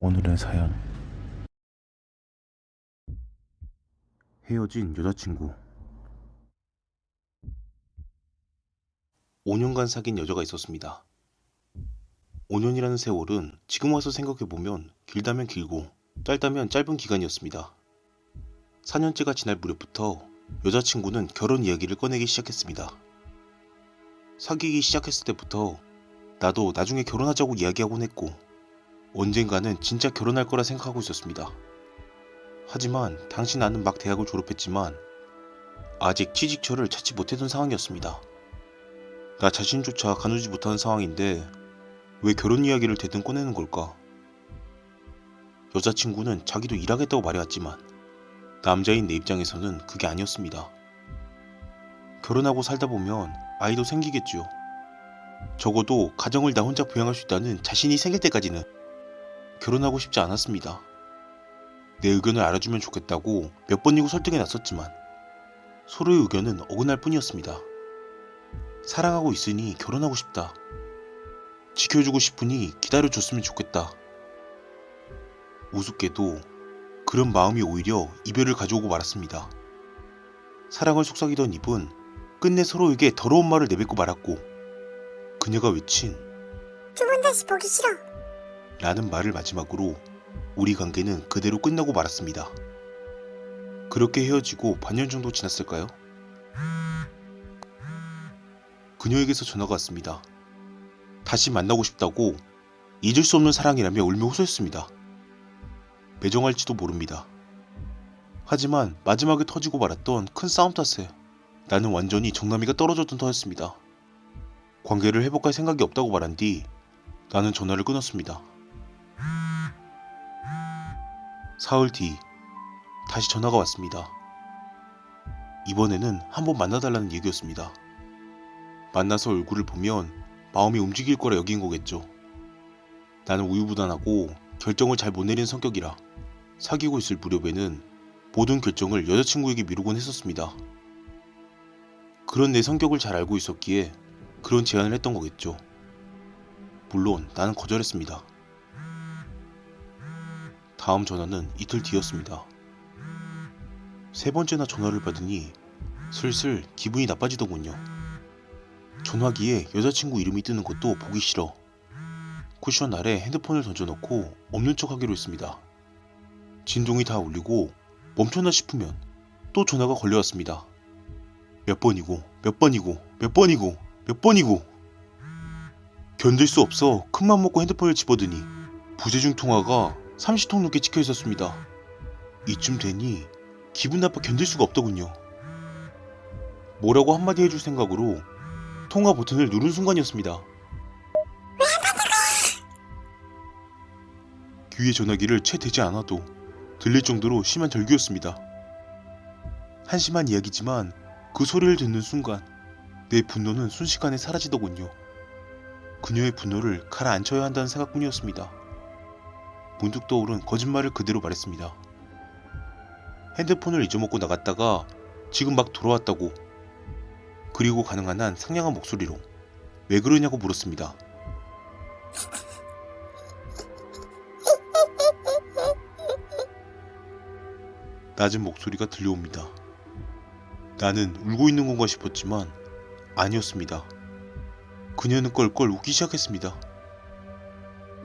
오늘의 사연. 헤어진 여자친구. 5년간 사귄 여자가 있었습니다. 5년이라는 세월은 지금 와서 생각해보면 길다면 길고 짧다면 짧은 기간이었습니다. 4년째가 지날 무렵부터 여자친구는 결혼 이야기를 꺼내기 시작했습니다. 사귀기 시작했을 때부터 나도 나중에 결혼하자고 이야기하곤 했고 언젠가는 진짜 결혼할 거라 생각하고 있었습니다. 하지만 당시 나는 막 대학을 졸업했지만 아직 취직처를 찾지 못했던 상황이었습니다. 나 자신조차 가누지 못하는 상황인데 왜 결혼 이야기를 대든 꺼내는 걸까? 여자친구는 자기도 일하겠다고 말해왔지만 남자인 내 입장에서는 그게 아니었습니다. 결혼하고 살다 보면 아이도 생기겠죠. 적어도 가정을 나 혼자 부양할 수 있다는 자신이 생길 때까지는 결혼하고 싶지 않았습니다. 내 의견을 알아주면 좋겠다고 몇 번이고 설득해 놨었지만 서로의 의견은 어긋날 뿐이었습니다. 사랑하고 있으니 결혼하고 싶다. 지켜주고 싶으니 기다려줬으면 좋겠다. 우습게도 그런 마음이 오히려 이별을 가져오고 말았습니다. 사랑을 속삭이던 입은 끝내 서로에게 더러운 말을 내뱉고 말았고 그녀가 외친 두 번 다시 보기 싫어 라는 말을 마지막으로 우리 관계는 그대로 끝나고 말았습니다. 그렇게 헤어지고 반년 정도 지났을까요? 그녀에게서 전화가 왔습니다. 다시 만나고 싶다고 잊을 수 없는 사랑이라며 울며 호소했습니다. 매정할지도 모릅니다. 하지만 마지막에 터지고 말았던 큰 싸움 탓에 나는 완전히 정남이가 떨어졌던 터였습니다. 관계를 회복할 생각이 없다고 말한 뒤 나는 전화를 끊었습니다. 사흘 뒤 다시 전화가 왔습니다. 이번에는 한번 만나달라는 얘기였습니다. 만나서 얼굴을 보면 마음이 움직일 거라 여긴 거겠죠. 나는 우유부단하고 결정을 잘 못 내리는 성격이라 사귀고 있을 무렵에는 모든 결정을 여자친구에게 미루곤 했었습니다. 그런 내 성격을 잘 알고 있었기에 그런 제안을 했던 거겠죠. 물론 나는 거절했습니다. 다음 전화는 이틀 뒤였습니다. 세 번째나 전화를 받으니 슬슬 기분이 나빠지더군요. 전화기에 여자친구 이름이 뜨는 것도 보기 싫어 쿠션 아래 핸드폰을 던져놓고 없는 척 하기로 했습니다. 진동이 다 울리고 멈췄나 싶으면 또 전화가 걸려왔습니다. 몇 번이고 몇 번이고 몇 번이고 몇 번이고 견딜 수 없어 큰맘 먹고 핸드폰을 집어드니 부재중 통화가 30통 넘게 찍혀 있었습니다. 이쯤 되니 기분 나빠 견딜 수가 없더군요. 뭐라고 한마디 해줄 생각으로 통화 버튼을 누른 순간이었습니다. 귀에 전화기를 채 대지 않아도 들릴 정도로 심한 절규였습니다. 한심한 이야기지만 그 소리를 듣는 순간 내 분노는 순식간에 사라지더군요. 그녀의 분노를 가라앉혀야 한다는 생각뿐이었습니다. 문득 떠오른 거짓말을 그대로 말했습니다. 핸드폰을 잊어먹고 나갔다가 지금 막 돌아왔다고. 그리고 가능한 한 상냥한 목소리로 왜 그러냐고 물었습니다. 낮은 목소리가 들려옵니다. 나는 울고 있는 건가 싶었지만 아니었습니다. 그녀는 껄껄 웃기 시작했습니다.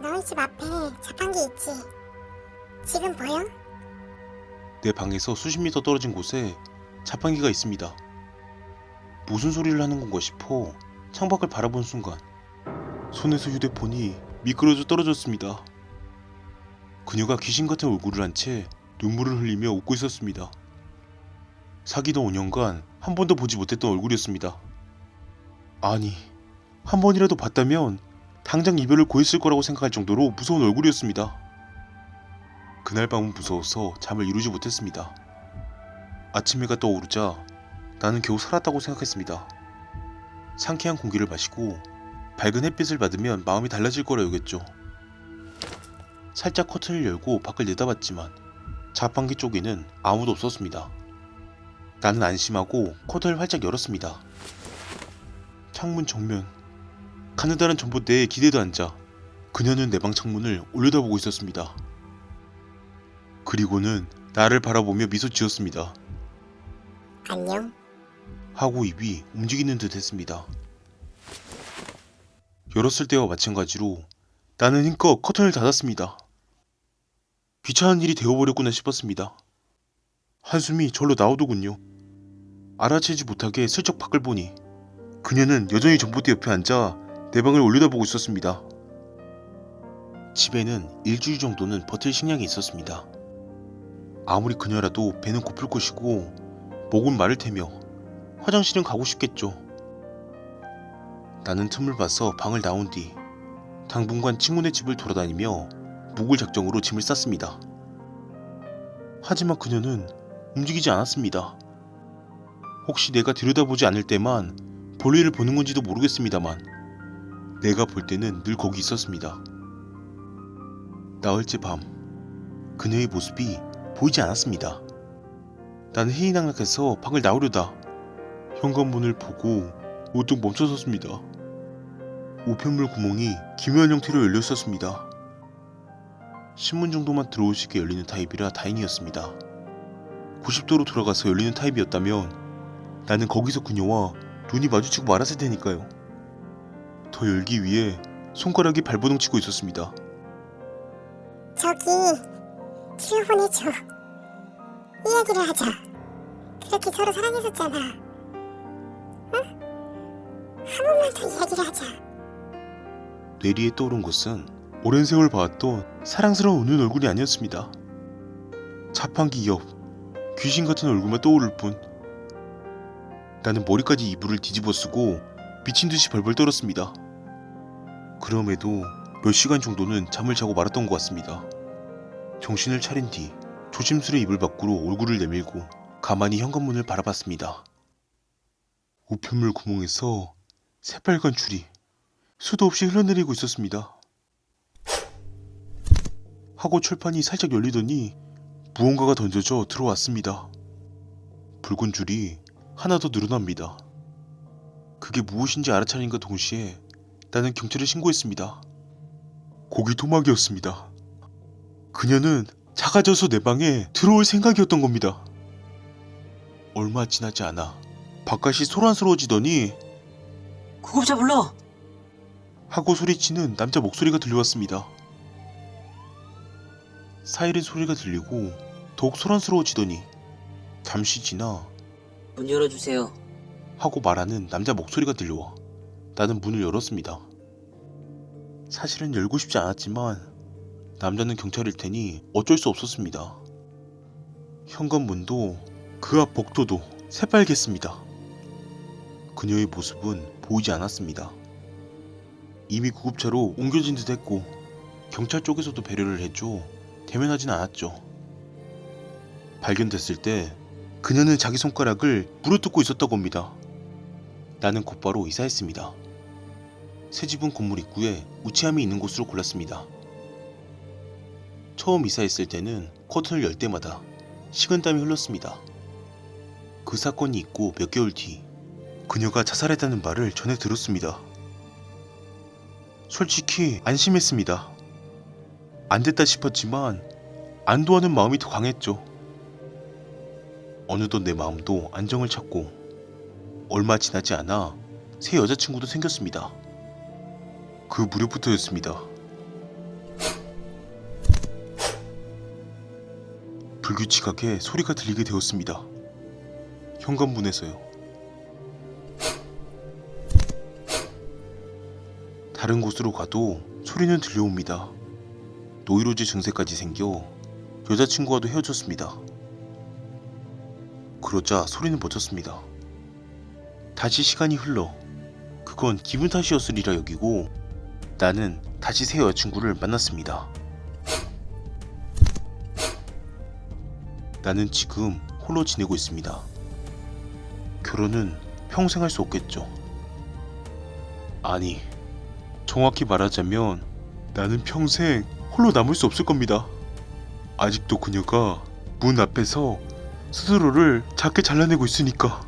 너희 집 앞에 자판기 있지? 지금 보여? 내 방에서 수십 미터 떨어진 곳에 자판기가 있습니다. 무슨 소리를 하는 건가 싶어 창밖을 바라본 순간 손에서 휴대폰이 미끄러져 떨어졌습니다. 그녀가 귀신 같은 얼굴을 한 채 눈물을 흘리며 웃고 있었습니다. 사귀던 5년간 한 번도 보지 못했던 얼굴이었습니다. 아니, 한 번이라도 봤다면 당장 이별을 고했을 거라고 생각할 정도로 무서운 얼굴이었습니다. 그날 밤은 무서워서 잠을 이루지 못했습니다. 아침 해가 떠오르자 나는 겨우 살았다고 생각했습니다. 상쾌한 공기를 마시고 밝은 햇빛을 받으면 마음이 달라질 거라 여겼죠. 살짝 커튼을 열고 밖을 내다봤지만 자판기 쪽에는 아무도 없었습니다. 나는 안심하고 커튼을 활짝 열었습니다. 창문 정면 가느다란 전봇대에 기대도 앉아 그녀는 내 방 창문을 올려다보고 있었습니다. 그리고는 나를 바라보며 미소 지었습니다. 안녕. 하고 입이 움직이는 듯 했습니다. 열었을 때와 마찬가지로 나는 힘껏 커튼을 닫았습니다. 귀찮은 일이 되어버렸구나 싶었습니다. 한숨이 절로 나오더군요. 알아채지 못하게 슬쩍 밖을 보니 그녀는 여전히 전봇대 옆에 앉아 내 방을 올려다보고 있었습니다. 집에는 일주일 정도는 버틸 식량이 있었습니다. 아무리 그녀라도 배는 고플 것이고 목은 마를 테며 화장실은 가고 싶겠죠. 나는 틈을 봐서 방을 나온 뒤 당분간 친구네 집을 돌아다니며 묵을 작정으로 짐을 쌌습니다. 하지만 그녀는 움직이지 않았습니다. 혹시 내가 들여다보지 않을 때만 볼일을 보는 건지도 모르겠습니다만 내가 볼 때는 늘 거기 있었습니다. 나흘째 밤, 그녀의 모습이 보이지 않았습니다. 나는 희희낙낙해서 방을 나오려다 현관문을 보고 우뚝 멈춰섰습니다. 우편물 구멍이 기묘한 형태로 열려 있었습니다. 신문 정도만 들어오시게 열리는 타입이라 다행이었습니다. 90도로 돌아가서 열리는 타입이었다면 나는 거기서 그녀와 눈이 마주치고 말았을 테니까요. 더 열기 위해 손가락이 발버둥 치고 있었습니다. 저기 뒤로 보내줘. 이야기를 하자. 그렇게 서로 사랑했었잖아. 응? 한 번만 더 이야기를 하자. 뇌리에 떠오른 것은 오랜 세월 봐왔던 사랑스러운 웃는 얼굴이 아니었습니다. 자판기 옆 귀신 같은 얼굴만 떠오를 뿐. 나는 머리까지 이불을 뒤집어 쓰고 미친 듯이 벌벌 떨었습니다. 그럼에도 몇 시간 정도는 잠을 자고 말았던 것 같습니다. 정신을 차린 뒤 조심스레 이불 밖으로 얼굴을 내밀고 가만히 현관문을 바라봤습니다. 우편물 구멍에서 새빨간 줄이 수도 없이 흘러내리고 있었습니다. 하고 철판이 살짝 열리더니 무언가가 던져져 들어왔습니다. 붉은 줄이 하나 더 늘어납니다. 그게 무엇인지 알아차린과 동시에 나는 경찰에 신고했습니다. 고기 토막이었습니다. 그녀는 작아져서 내 방에 들어올 생각이었던 겁니다. 얼마 지나지 않아 바깥이 소란스러워지더니 구급차 불러! 하고 소리치는 남자 목소리가 들려왔습니다. 사이렌 소리가 들리고 더욱 소란스러워지더니 잠시 지나 문 열어주세요. 하고 말하는 남자 목소리가 들려와 나는 문을 열었습니다. 사실은 열고 싶지 않았지만 남자는 경찰일 테니 어쩔 수 없었습니다. 현관문도 그 앞 복도도 새빨갰습니다. 그녀의 모습은 보이지 않았습니다. 이미 구급차로 옮겨진 듯 했고 경찰 쪽에서도 배려를 해줘 대면하진 않았죠. 발견됐을 때 그녀는 자기 손가락을 물어뜯고 있었다고 합니다. 나는 곧바로 이사했습니다. 새 집은 건물 입구에 우체함이 있는 곳으로 골랐습니다. 처음 이사했을 때는 커튼을 열 때마다 식은땀이 흘렀습니다. 그 사건이 있고 몇 개월 뒤 그녀가 자살했다는 말을 전해 들었습니다. 솔직히 안심했습니다. 안 됐다 싶었지만 안도하는 마음이 더 강했죠. 어느덧 내 마음도 안정을 찾고 얼마 지나지 않아 새 여자친구도 생겼습니다. 그 무렵부터였습니다. 불규칙하게 소리가 들리게 되었습니다. 현관문에서요. 다른 곳으로 가도 소리는 들려옵니다. 노이로제 증세까지 생겨 여자친구와도 헤어졌습니다. 그러자 소리는 멈췄습니다. 다시 시간이 흘러 그건 기분 탓이었으리라 여기고 나는 다시 새 여자친구를 만났습니다. 나는 지금 홀로 지내고 있습니다. 결혼은 평생 할 수 없겠죠. 아니, 정확히 말하자면 나는 평생 홀로 남을 수 없을 겁니다. 아직도 그녀가 문 앞에서 스스로를 작게 잘라내고 있으니까.